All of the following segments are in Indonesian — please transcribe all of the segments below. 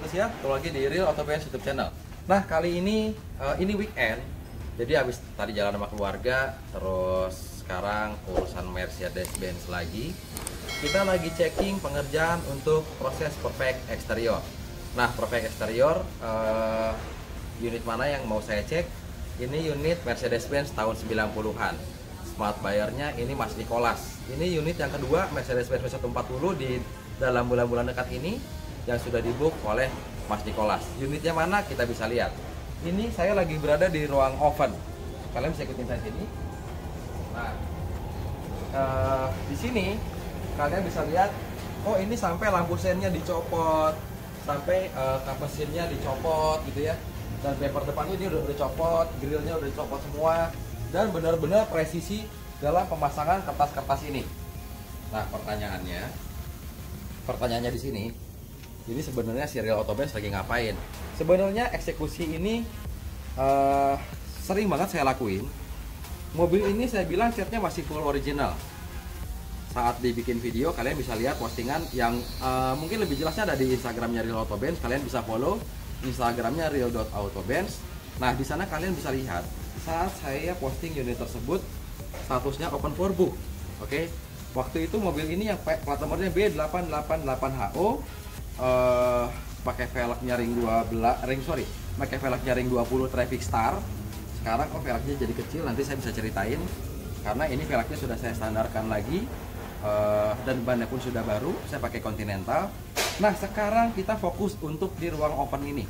Trubus ya, ketemu lagi di Real Auto Benz YouTube channel. Nah kali ini weekend, jadi habis tadi jalan sama keluarga, terus sekarang urusan Mercedes-Benz lagi. Kita lagi checking pengerjaan untuk proses perfect exterior. Nah perfect exterior unit mana yang mau saya cek? Ini unit Mercedes-Benz tahun 90-an. Smart buyer-nya ini Mas Nicholas. Ini unit yang kedua Mercedes-Benz 140 di dalam bulan-bulan dekat ini yang sudah dibook oleh Mas Nicholas. Unitnya mana kita bisa lihat. Ini saya lagi berada di ruang oven. Kalian bisa ikutin saya sini. Nah, di sini kalian bisa lihat, oh ini sampai lampu sennya dicopot, sampai kap mesinnya dicopot gitu ya. Dan bumper depannya ini udah copot, grillnya udah dicopot semua, dan benar-benar presisi dalam pemasangan kertas-kertas ini. Nah, pertanyaannya di sini. Jadi sebenarnya si Real Auto Benz lagi ngapain? Sebenarnya eksekusi ini sering banget saya lakuin. Mobil ini saya bilang catnya masih full original. Saat dibikin video kalian bisa lihat postingan yang mungkin lebih jelasnya ada di Instagramnya Real Auto Benz. Kalian bisa follow Instagramnya real.autobenz. Nah di sana kalian bisa lihat saat saya posting unit tersebut statusnya open for book. Oke, waktu itu mobil ini yang plat nomornya B888HO. Pakai velgnya pakai velgnya ring 20 Traffic Star. Sekarang kok velgnya jadi kecil, nanti saya bisa ceritain karena ini velgnya sudah saya standarkan lagi, dan bannya pun sudah baru, saya pakai Continental. Nah sekarang kita fokus untuk di ruang oven ini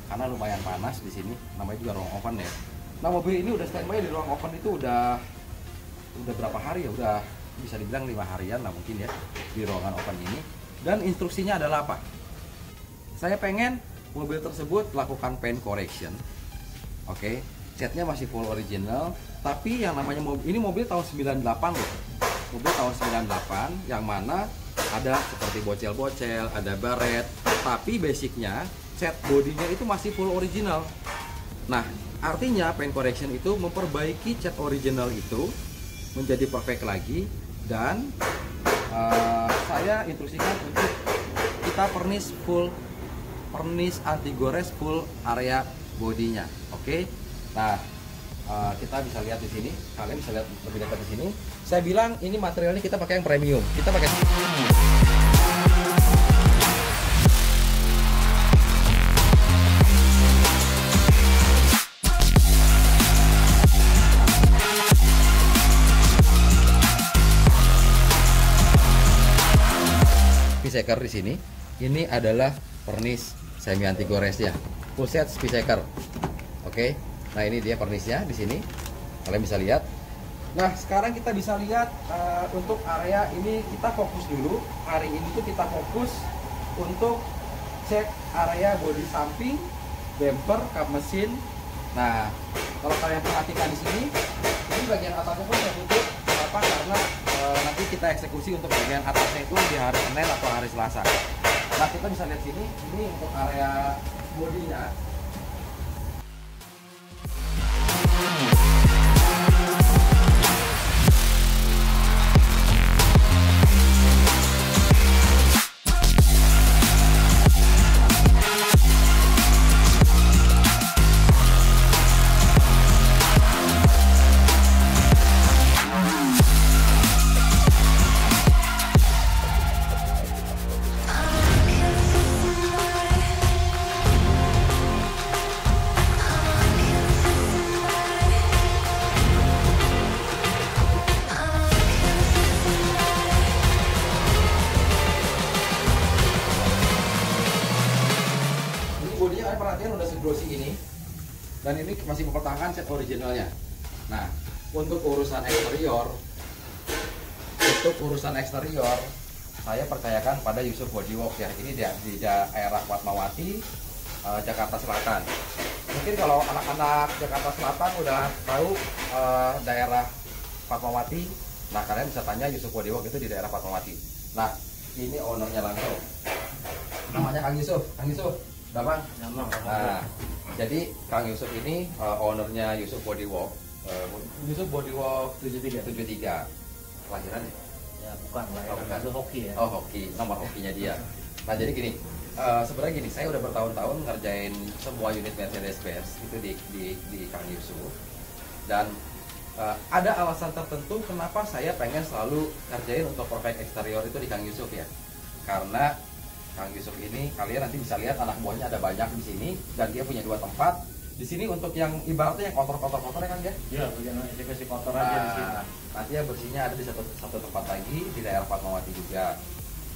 karena lumayan panas di sini, namanya juga ruang oven ya. Nah mobil ini udah standby di ruang oven itu udah berapa hari ya, udah bisa dibilang 5 harian lah mungkin ya di ruangan oven ini. Dan instruksinya adalah apa? Saya pengen mobil tersebut lakukan paint correction. Oke, catnya masih full original. Tapi yang namanya ini mobil tahun 98 loh. Mobil tahun 98 yang mana ada seperti bocel-bocel, ada baret. Tapi basicnya cat bodinya itu masih full original. Nah, artinya paint correction itu memperbaiki cat original itu menjadi perfect lagi. Dan saya instruksikan untuk kita pernis anti gores full area bodinya. Oke. Nah, kita bisa lihat di sini. Kalian bisa lihat lebih dekat di sini. Saya bilang ini materialnya kita pakai yang premium. Kita pakai speed di sini. Ini adalah pernis semi anti gores ya, full set speed shaker. Oke, nah ini dia pernisnya di sini. Kalian bisa lihat. Nah sekarang kita bisa lihat untuk area ini kita fokus dulu. Hari ini tuh kita fokus untuk cek area bodi samping, bumper, kap mesin. Nah kalau kalian perhatikan di sini, ini bagian atasnya pun saya tutup. Kenapa? Karena nanti kita eksekusi untuk bagian atasnya itu di hari Senin atau hari Selasa. Nah kita bisa lihat sini, ini untuk area bodinya. Perhatian udah seglossy ini, dan ini masih mempertahankan set originalnya. Nah untuk urusan eksterior saya percayakan pada Yusuf Bodywork ya. Ini di daerah Fatmawati, Jakarta Selatan. Mungkin kalau anak-anak Jakarta Selatan udah tahu daerah Fatmawati, nah kalian bisa tanya Yusuf Bodywork itu di daerah Fatmawati. Nah ini ownernya langsung, namanya Kang Yusuf. Bang. Nah, jadi Kang Yusuf ini ownernya Yusuf Bodywork. Yusuf Bodywork 73. Kelahiran ya? Ya bukan lah, oh, bukan. itu hoki ya. Oh hoki, nomor hokinya dia. Nah jadi gini, Sebenarnya gini, saya udah bertahun-tahun ngerjain semua unit Mercedes-Benz itu di Kang Yusuf, dan ada alasan tertentu kenapa saya pengen selalu ngerjain untuk perfect exterior itu di Kang Yusuf ya. Karena Kang Yusuf ini kalian nanti bisa lihat anak buahnya ada banyak di sini, dan dia punya 2 tempat. Di sini untuk yang ibaratnya yang kotor-kotor ya kan ya? Iya, bagian eksekusi kotor aja di sini. Nanti ya bersihnya ada di satu tempat lagi di daerah Fatmawati juga.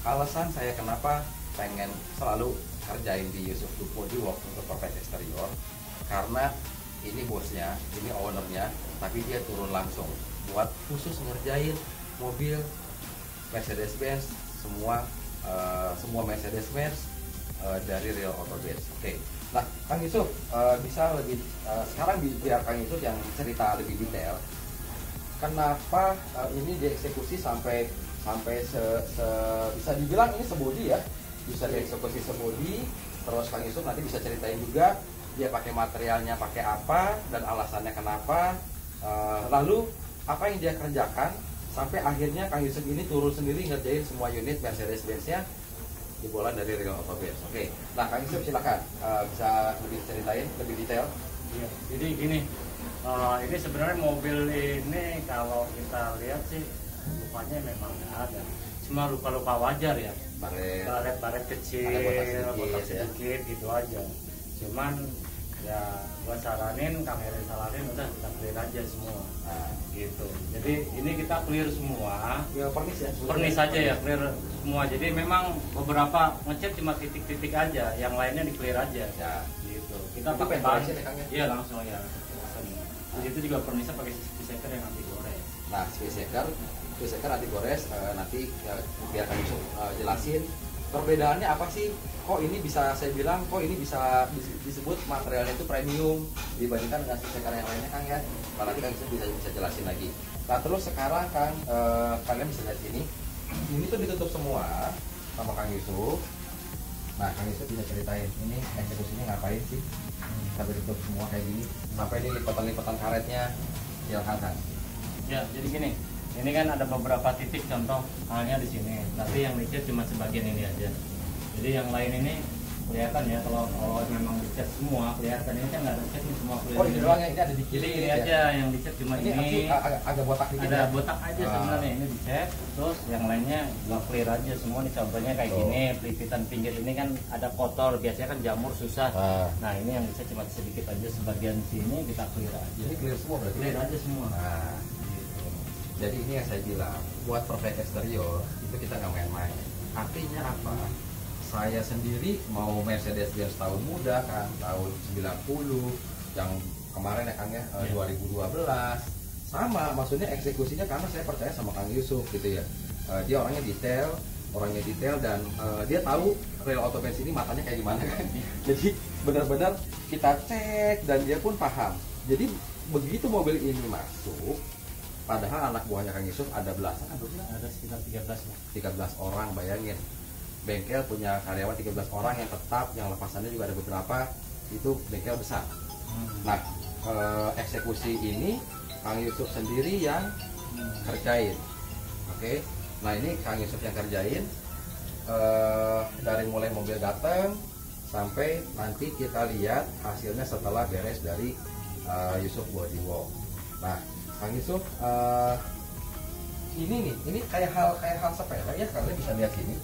Alasan saya kenapa pengen selalu kerjain di Yusuf Body Work untuk perfect exterior, karena ini bosnya, ini ownernya, tapi dia turun langsung buat khusus ngerjain mobil Mercedes-Benz semua Mercedes-Benz dari Real Auto Base. Oke. Nah, Kang Yusuf bisa lebih sekarang biar Kang Yusuf yang cerita lebih detail. Kenapa ini dieksekusi sampai bisa dibilang ini sebodi ya? Bisa dieksekusi sebodi. Terus Kang Yusuf nanti bisa ceritain juga dia pakai materialnya pakai apa dan alasannya kenapa. Lalu apa yang dia kerjakan sampai akhirnya Kang Yusuf ini turun sendiri ngerjain semua unit Mercedes-Benz-nya di bola dari Real Auto Base. Oke. Nah, Kang Yusuf silakan bisa lebih ceritain lebih detail. Iya. Jadi gini, ini sebenarnya mobil ini kalau kita lihat sih lukanya memang nggak ada. Cuma luka-luka wajar ya. Baret kecil, botak sedikit gitu aja. Cuman ya gua saranin, Kang Heri saranin udah kita clear aja semua. Nah, gitu. Jadi ini kita clear semua. Ya pernis ya. Pernis aja ya, clear semua. Jadi memang beberapa ngecat cuma titik-titik aja, yang lainnya di clear aja. Ya, gitu. Kita pakai bahan. Iya, langsung ya. Di situ juga pernisnya pakai speaker yang anti gores. Nah, speaker anti gores nanti biar kami jelasin perbedaannya apa sih. Kok ini bisa saya bilang kok ini bisa disebut materialnya itu premium dibandingkan dengan speaker yang lainnya Kang ya. Nanti Kang bisa jelasin lagi. Nah, terus sekarang Kang kalian bisa lihat ini tuh ditutup semua sama Kang Yusuf. Nah, Kang Yusuf bisa ceritain ini eksekusinya ngapain sih sampai ditutup semua kayak gini, sampai ini lipatan karetnya ya Kang. Ya, jadi gini, ini kan ada beberapa titik contoh halnya di sini, tapi yang dicat cuma sebagian ini aja. Jadi yang lain ini kelihatan ya, kalau memang dicat semua kelihatan, ini kan nggak ada cat semua kelihatan. Oh, ini doang ya, ini ada di kiri. Jadi ini ya aja yang dicat cuma ini agak botak dikit. Ada botak aja sebenarnya, ini dicat, terus yang lainnya nggak clear aja semua. Nih contohnya kayak gini, pelipitan pinggir ini kan ada kotor, biasanya kan jamur susah. Nah, ini yang dicat cuma sedikit aja, sebagian sini kita clear aja. Ini clear semua berarti? Clear aja semua. Nah, gitu. Jadi ini yang saya bilang, buat perfect exterior itu kita nggak main-main. Artinya apa? Saya sendiri mau Mercedes-Benz tahun muda kan, tahun 90 yang kemarin ya Kang ya, 2012 sama, maksudnya eksekusinya karena saya percaya sama Kang Yusuf gitu ya. Dia orangnya detail dan dia tahu Real Auto Base ini matanya kayak gimana kan. Jadi benar-benar kita cek dan dia pun paham. Jadi begitu mobil ini masuk, padahal anak buahnya Kang Yusuf ada belasan, ada sekitar 13 orang, bayangin. Bengkel punya karyawan 13 orang yang tetap, yang lepasannya juga ada beberapa, itu bengkel besar. Nah, eksekusi ini Kang Yusuf sendiri yang kerjain. Oke. Nah, ini Kang Yusuf yang kerjain dari mulai mobil datang sampai nanti kita lihat hasilnya setelah beres dari Yusuf Body Work. Nah, Kang Yusuf ini kayak hal sepele ya, kalian bisa lihat sini.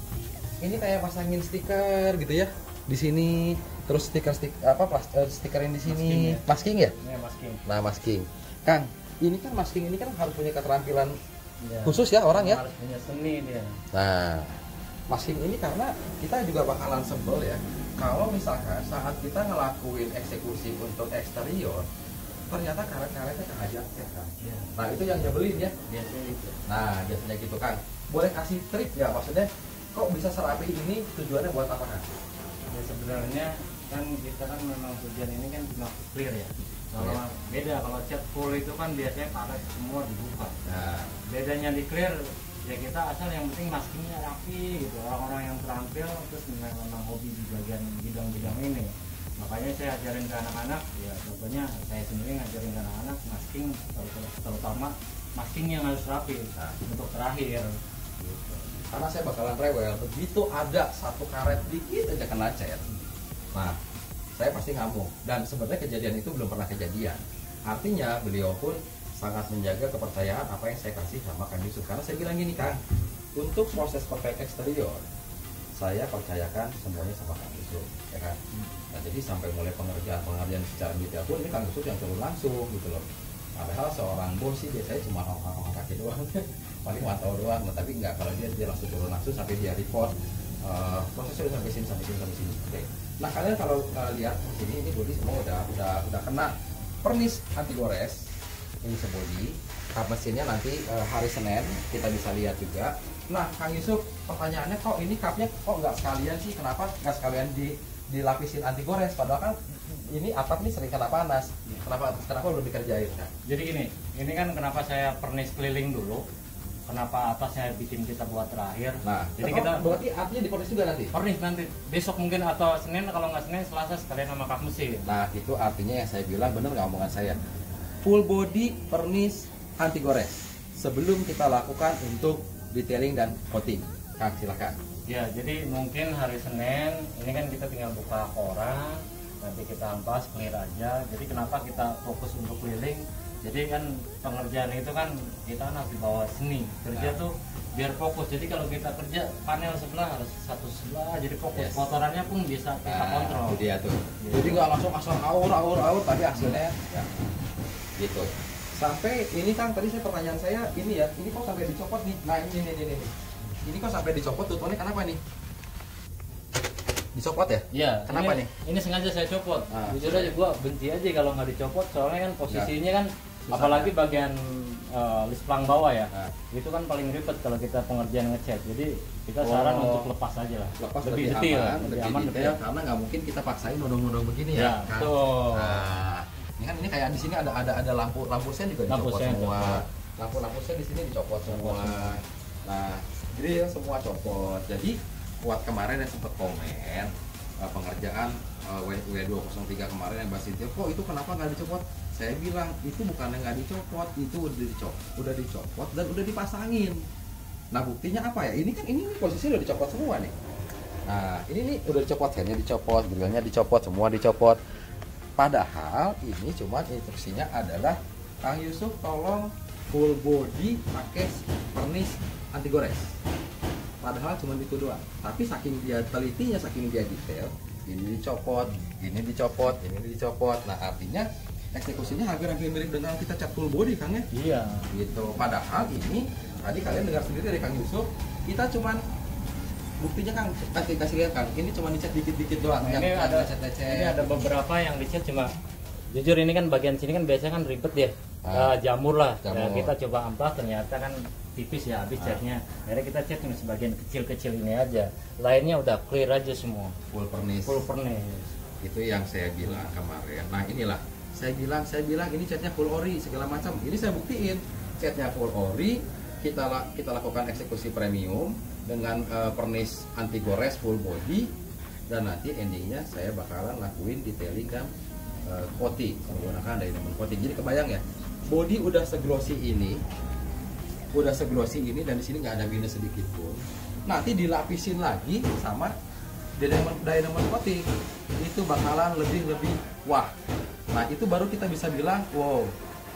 Ini kayak pasangin stiker gitu ya di sini, terus stikerin di sini, masking ya? Iya, masking. Nah, masking. Kang, ini kan masking ini kan harus punya keterampilan khusus ya orang ya. Harus punya seni dia. Nah, masking ini karena kita juga bakalan sebel ya kalau misalkan saat kita ngelakuin eksekusi untuk eksterior ternyata karet-karetnya kehajar ya kan. Ya. Nah, itu yang nyebelin ya. Biasanya itu. Nah, biasanya gitu Kang. Boleh kasih trik ya, maksudnya kok bisa serapi ini, tujuannya buat apa kan? Ya sebenarnya kan kita kan memang tujuan ini kan cuma clear ya. Kalau beda kalau cat full itu kan biasanya karet semua dibuka. Nah, bedanya di clear ya kita asal yang penting maskingnya rapi gitu. Orang-orang yang terampil terus memang hobi di bagian bidang-bidang ini. Makanya saya ajarin ke anak-anak, ya contohnya saya sendiri ngajarin ke anak-anak masking, terutama masking yang harus rapi. Nah, untuk terakhir Karena saya bakalan rewel begitu ada satu karet dikit aja kena cat. Nah, saya pasti ngamuk. Dan sebenarnya kejadian itu belum pernah kejadian. Artinya beliau pun sangat menjaga kepercayaan apa yang saya kasih sama Kang Yusuf. Karena saya bilang gini, Kang, untuk proses perfect eksterior saya percayakan semuanya sama Kang Yusuf, ya kan? Nah, jadi sampai mulai pengerjaan secara detail pun ini Kang Yusuf yang turun langsung gitu loh. Padahal seorang bos sih biasanya cuma orang kaki doang, paling mantau doang. Nah, tapi enggak, kalau dia langsung turun langsung sampai dia report prosesnya udah sampai sini. Oke. Nah, kalian kalau lihat di sini ini bodi semua udah kena pernis anti gores. Ini sebodi. Kap mesinnya nanti hari Senin kita bisa lihat juga. Nah, Kang Yusuf, pertanyaannya kok ini kapnya kok nggak sekalian sih? Kenapa nggak sekalian dilapisin anti gores? Padahal kan ini atap nih sering kena panas. Kenapa belum dikerjain? Kan? Jadi gini, ini kan kenapa saya pernis keliling dulu. Kenapa atasnya bikin kita buat terakhir? Nah, jadi kita berarti artinya dipernis juga nanti? Pernis nanti, besok mungkin atau Senin, kalau nggak Senin, Selasa sekalian sama kap mesin. Nah, itu artinya yang saya bilang bener nggak omongan saya? Full body pernis anti gores sebelum kita lakukan untuk detailing dan coating. Kang, silakan. Ya, jadi mungkin hari Senin ini kan kita tinggal buka koran, nanti kita ampas clear aja. Jadi kenapa kita fokus untuk keliling? Jadi kan pengerjaan itu kan kita harus dibawa seni kerja tuh biar fokus. Jadi kalau kita kerja panel sebelah harus satu sebelah, jadi fokus. Kotorannya pun bisa kita kontrol. Itu dia tuh. Jadi nggak langsung asal aur tapi hasilnya ya gitu. Sampai ini Kang, tadi pertanyaan saya ini ya, ini kok sampai dicopot nih. Nah, ini. Ini kok sampai dicopot tutupannya kenapa nih? Dicopot ya? Iya. Kenapa nih? Ini sengaja saya copot. Jujur aja gua benci aja kalau nggak dicopot, soalnya kan posisinya kan apalagi bagian lisplang bawah ya. Itu kan paling ribet kalau kita pengerjaan ngecat. Jadi kita saran untuk lepas aja lah. Lepas lebih detail, lebih detail karena nggak mungkin kita paksain nodong-nodong begini ya. Kan? Betul. Nah, ini kayak di sini ada lampu sen juga dicopot semua. Lampu sen di sini dicopot semua. Nah, jadi semua copot. Jadi buat kemarin yang sempat komen pengerjaan W203 kemarin yang Mbak Cynthia, kok itu kenapa nggak dicopot? Saya bilang itu bukan yang nggak dicopot, itu udah dicopot dan udah dipasangin. Nah, buktinya apa ya? Ini posisi udah dicopot semua nih. Nah, ini nih udah dicopot, handnya dicopot, grillnya dicopot, semua dicopot. Padahal ini cuma instruksinya adalah Kang Yusuf tolong full body pakai pernis anti gores. Padahal cuma itu doang. Tapi saking dia telitinya, saking dia detail, ini dicopot, ini dicopot, ini dicopot. Nah, artinya eksekusinya hampir mirip dengan kita cat full body, Kang ya? Iya. Gitu. Padahal ini tadi kalian dengar sendiri dari Kang Yusuf, kita cuma buktinya Kang, kasih lihat Kang, ini cuma dicat dikit-dikit doang. Nah, ini ada beberapa yang dicat cuma, jujur ini kan bagian sini kan biasanya kan ribet ya, jamur lah. Nah, kita coba amplas ternyata kan tipis ya habis catnya. Akhirnya kita cat cuma sebagian kecil-kecil ini aja, lainnya udah clear aja semua. Full pernis. Itu yang saya bilang kemarin. Nah, inilah saya bilang ini catnya full ori segala macam. Ini saya buktiin catnya full ori. Kita lakukan eksekusi premium dengan pernis anti gores full body, dan nanti endingnya saya bakalan lakuin detailing dan coating menggunakan diamond coating. Jadi kebayang ya, body udah seglossy ini dan di sini nggak ada minus sedikit pun. Nanti dilapisin lagi sama diamond coating, itu bakalan lebih wah. Nah, itu baru kita bisa bilang wow,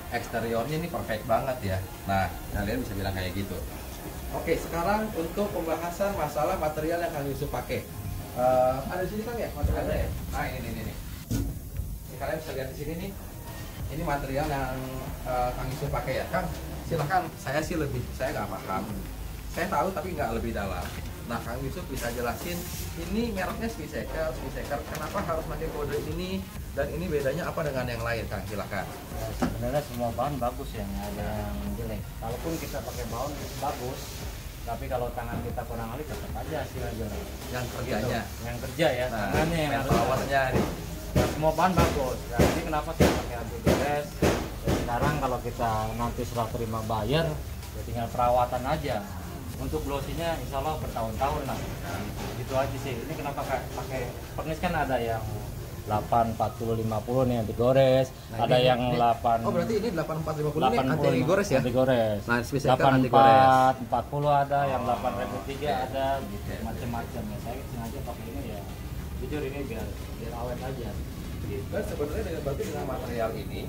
eksteriornya ini perfect banget ya. Nah, kalian bisa bilang kayak gitu. Oke, sekarang untuk pembahasan masalah material yang Kang Yusuf pakai. Ada di sini Kang ya materialnya ya? Nah, ini. Kalian bisa lihat di sini nih. Ini material yang Kang Yusuf pakai ya. Kang, silakan. Saya nggak paham. Saya tahu tapi nggak lebih dalam. Nah, Kang Yusuf bisa jelasin ini mereknya Swissaker. Kenapa harus pakai kode ini dan ini bedanya apa dengan yang lain, Kang? Silakan. Ya, sebenarnya semua bahan bagus ya, nggak ada yang jelek. Kalaupun kita pakai bahan bagus, tapi kalau tangan kita kurang ahli tetap aja hasilnya jelek. Yang kerjanya, gitu. Yang kerja ya, tangannya yang harus powernya nih. Ya, semua bahan bagus. Ya, jadi kenapa saya pakai anti gores? Ya, sekarang kalau kita nanti setelah terima bayar, ya tinggal perawatan aja. Untuk glossinya insya Allah bertahun-tahun lah. Gitu aja sih. Ini kenapa pakai pernis kan ada yang 84050 nih anti gores. Nah, ada ini, yang ini, 8 oh berarti ini 8450 ini anti gores ya? Anti gores. Nah, spesialkan anti gores. 8440 ada, yang 8003 ada, gitu. Okay. Macam-macam ya. Saya sengaja pakai ini ya. Jujur ini biar awet aja. Dan sebenarnya dengan material ini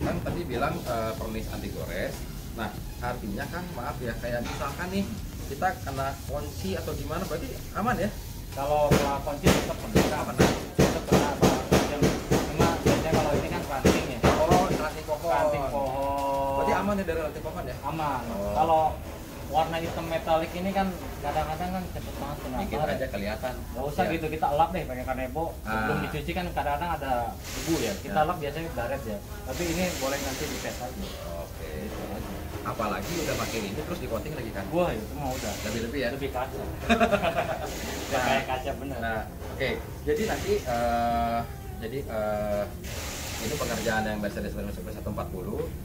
kan tadi bilang pernis anti gores. Nah, artinya kan maaf ya, kayak misalkan nih kita kena kunci atau gimana, berarti aman ya? Kalau kunci tetap kena, tetap kena macam. Cuma biasanya kalau ini kan ranting ya. Oh, ranting pohon. Ranting pohon. Berarti aman ya dari ranting pohon ya? Aman. Oh. Kalau warna hitam metalik ini kan kadang-kadang kan cepet banget kena. Dikit aja kelihatan. Nggak usah ya. gitu, kita lap deh pakai kanebo. Sebelum dicuci kan kadang-kadang ada debu ya. Kita lap biasanya daret ya. Tapi ini boleh nanti dipet aja. Oke. Apalagi udah pakai ini terus di coating lagi kan? Wah itu mah udah. Lebih-lebih ya? Lebih kaca. Udah kayak kaca bener. Nah, oke. Jadi nanti ini pengerjaan yang Mercedes-Benz 140.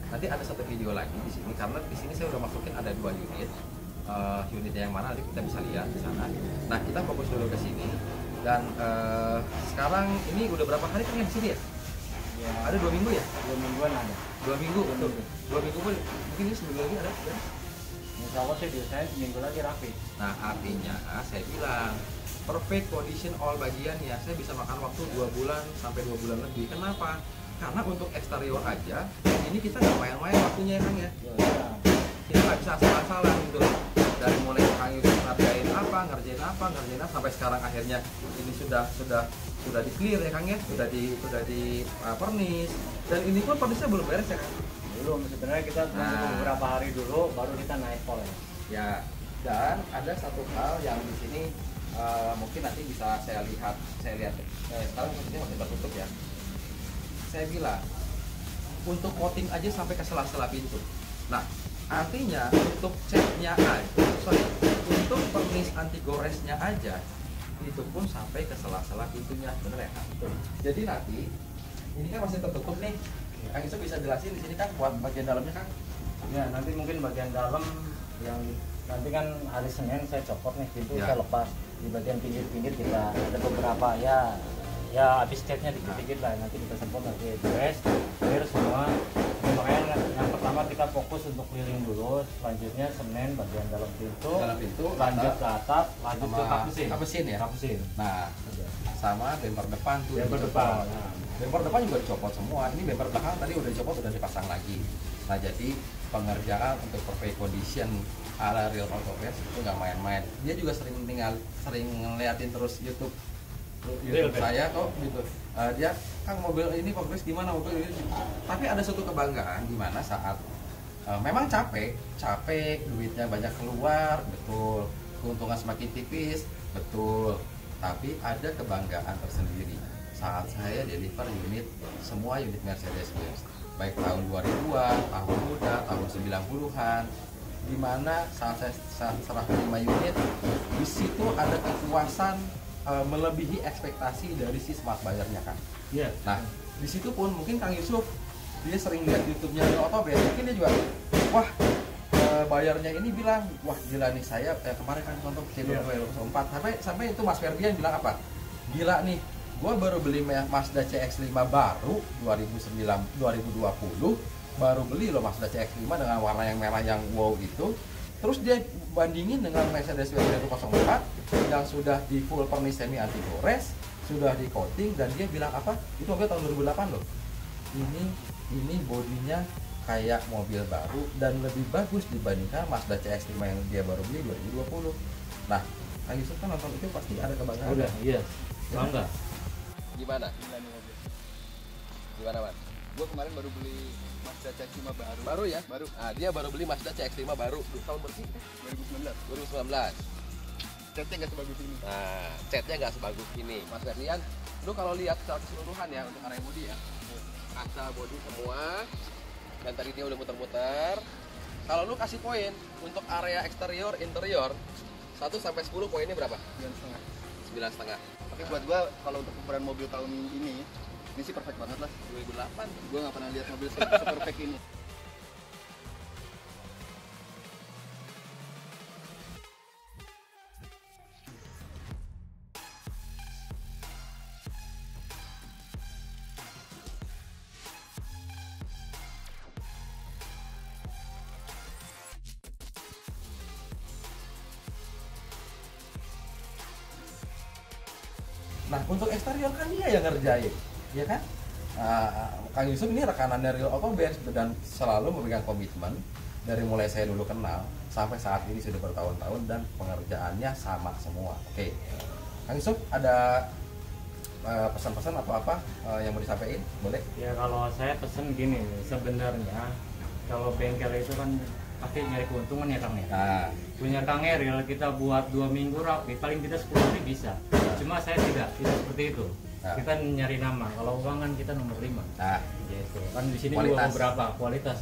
Nanti ada satu video lagi di sini karena di sini saya udah masukin ada 2 unit. Unitnya yang mana nanti kita bisa lihat di sana. Nah, kita fokus dulu ke sini. Dan sekarang ini udah berapa hari kan di sini ya? Ya, ada 2 minggu ya? 2 mingguan ada. 2 minggu betul. 2 minggu pun mungkin ini seminggu lagi ada. Insya Allah sih biasanya seminggu lagi rapi. Nah, artinya saya bilang perfect condition all bagiannya saya bisa makan waktu 2 bulan sampai 2 bulan lebih. Kenapa? Karena untuk eksterior aja ini kita nggak main-main waktunya ya Kang ya. Kita nggak bisa asal-asalan gitu. Dari mulai Kang Yusuf ngerjain apa sampai sekarang akhirnya ini sudah di clear ya Kang ya, sudah di pernis, dan ini pun pernisnya belum beres ya Kang? Belum, sebenarnya kita tunggu beberapa hari dulu baru kita naik pol ya. Dan ada satu hal yang di sini mungkin nanti bisa saya lihat sekarang posisinya masih tertutup ya. Saya bilang untuk coating aja sampai ke sela-sela pintu. Nah, artinya untuk catnya aja, untuk pernis anti goresnya aja itu pun sampai ke sela-sela pintunya, bener ya Kang? Jadi nanti ini kan masih tertutup nih. Kang Yusuf bisa jelasin di sini kan buat bagian dalamnya Kang? Ya, nanti mungkin bagian dalam yang nanti kan hari Senin saya copot nih pintu, Ya. saya lepas di bagian pinggir-pinggir kita ada beberapa ya habis catnya dikit-dikit lah, nanti kita semprot lagi beres clear semua. Jadi makanya yang pertama kita fokus untuk keliling dulu, selanjutnya Senin bagian dalam pintu, lanjut ke atap, lanjut ke kapusin ya. Nah, sama bemper depan tuh. Bemper depan. Bemper depan juga dicopot semua. Ini bemper belakang tadi udah dicopot, udah dipasang lagi. Nah, jadi pengerjaan untuk perfect condition ala Real Auto Best itu nggak main-main. Dia juga sering ngeliatin terus YouTube saya kok gitu. Dia Kang mobil ini progres gimana, mobil ini. Tapi ada suatu kebanggaan di mana saat memang capek, duitnya banyak keluar, betul. Keuntungan semakin tipis, betul. Tapi ada kebanggaan tersendiri saat saya deliver semua unit Mercedes-Benz, baik tahun 2000-an, tahun muda, tahun 90-an, di mana saat saya serah 5 unit, di situ ada kepuasan melebihi ekspektasi dari si smart buyer-nya kan. Iya. Nah, di situ pun mungkin Kang Yusuf dia sering lihat YouTube-nya Real Auto Best, mungkin dia juga wah bayarnya ini bilang, wah gila nih saya kemarin kan nonton video 2004 sampai itu Mas Ferdian bilang apa? Gila nih, gua baru beli Mazda CX-5 baru 2020, baru beli loh Mazda CX-5 dengan warna yang merah yang wow gitu. Terus dia bandingin dengan Mercedes-Benz 104 yang sudah di full pernis semi anti gores, sudah di coating, dan dia bilang apa? Itu mobil tahun 2008 loh. Ini bodinya kayak mobil baru dan lebih bagus dibandingkan Mazda CX-5 yang dia baru beli 2020. Nah, Kang Yusuf kan nonton itu pasti ada kebanggaan. Udah, iya. Bangga. Gimana? Gimana, Mas? Gue kemarin baru beli Mazda CX-5 baru. Baru ya? Baru. Nah, dia baru beli Mazda CX-5 baru. Tahun bersih? 2019. Catnya nggak sebagus ini. Nah, catnya nggak sebagus ini. Mas Ferdian, lu kalau lihat secara keseluruhan ya untuk area bodi ya, kaca bodi semua, dan tadi dia udah muter-muter. Kalau lu kasih poin untuk area eksterior, interior, 1 sampai 10 poinnya berapa? 9,5. 9,5. Tapi buat gue kalau untuk ukuran mobil tahun ini sih perfect banget lah. 2008. Gue nggak pernah lihat mobil seperfect ini. Nah untuk eksterior kan dia yang ngerjain, ya kan? Kang Yusuf ini rekanannya Real Auto Benz dan selalu memegang komitmen dari mulai saya dulu kenal sampai saat ini sudah bertahun-tahun dan pengerjaannya sama semua. Oke, Kang Yusuf ada pesan-pesan atau apa yang mau disampaikan? Boleh? Ya kalau saya pesen gini, sebenarnya kalau bengkel itu kan pasti nyari keuntungan ya Kang ya. Nah, Punya Kang Eril kita buat 2 minggu rapi, paling tidak 10 hari bisa. Cuma saya tidak seperti itu. Nah. Kita nyari nama, kalau uang kan kita nomor 5. nah Gitu. Kan di sini Kualitas. juga beberapa kualitas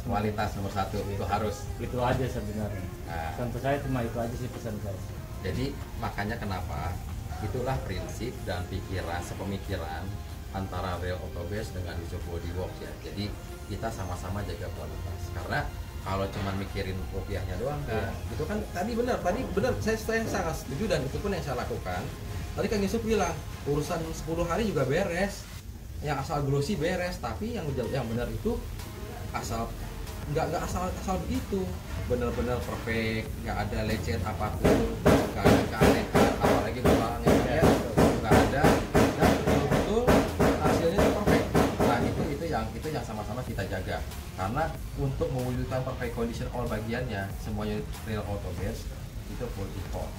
nomor 1 itu harus. itu aja sebenarnya. Nah. Tentu saya cuma itu aja sih pesan saya. Jadi makanya kenapa itulah prinsip dan pikiran sepemikiran antara Real Auto Benz dengan Yusuf Body Works ya. Jadi kita sama-sama jaga kualitas. Karena kalau cuma mikirin rupiahnya doang kan, itu kan tadi benar saya sangat setuju dan itu pun yang saya lakukan. Tadi Kang Yusuf bilang urusan 10 hari juga beres, yang asal glossy beres, tapi yang benar itu asal nggak asal begitu, benar-benar perfect, nggak ada lecet apapun, nggak ada keanehan, apalagi belakangnya ya, nggak ada, dan betul-betul hasilnya itu perfect. Nah itu yang sama-sama kita jaga, karena untuk mewujudkan perfect condition all bagiannya semuanya Real Auto Benz itu full effort,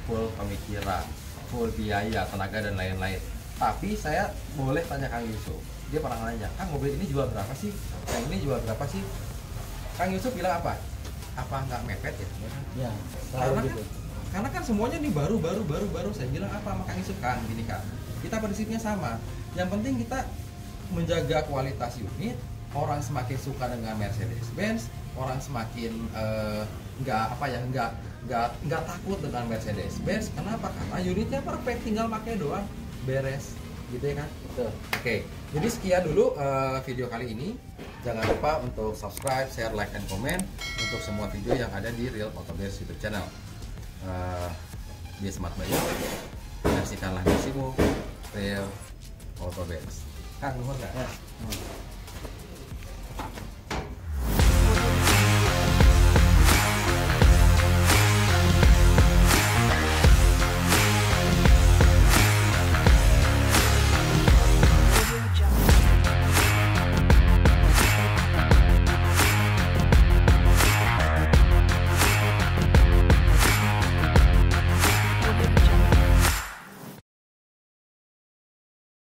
full pemikiran, full biaya, tenaga dan lain-lain. Tapi saya boleh tanya Kang Yusuf, dia pernah nanya, Kang mobil ini jual berapa sih? Yang ini jual berapa sih? Kang Yusuf bilang apa? Apa nggak mepet ya? Ya, Karena kan semuanya nih baru. Saya bilang apa sama Kang Yusuf? Kang, gini Kang, kita prinsipnya sama. Yang penting kita menjaga kualitas unit. Orang semakin suka dengan Mercedes-Benz, orang semakin nggak takut dengan Mercedes-Benz. Kenapa? Karena unitnya perfect, tinggal pakai doang, beres, gitu ya kan? betul. Oke, jadi sekian dulu video kali ini. Jangan lupa untuk subscribe, share, like, dan komen untuk semua video yang ada di Real Auto Benz YouTube channel. Be smart banyak, menyaksikanlah misimu Real Auto Benz. Kang, nomor nggak? Ya.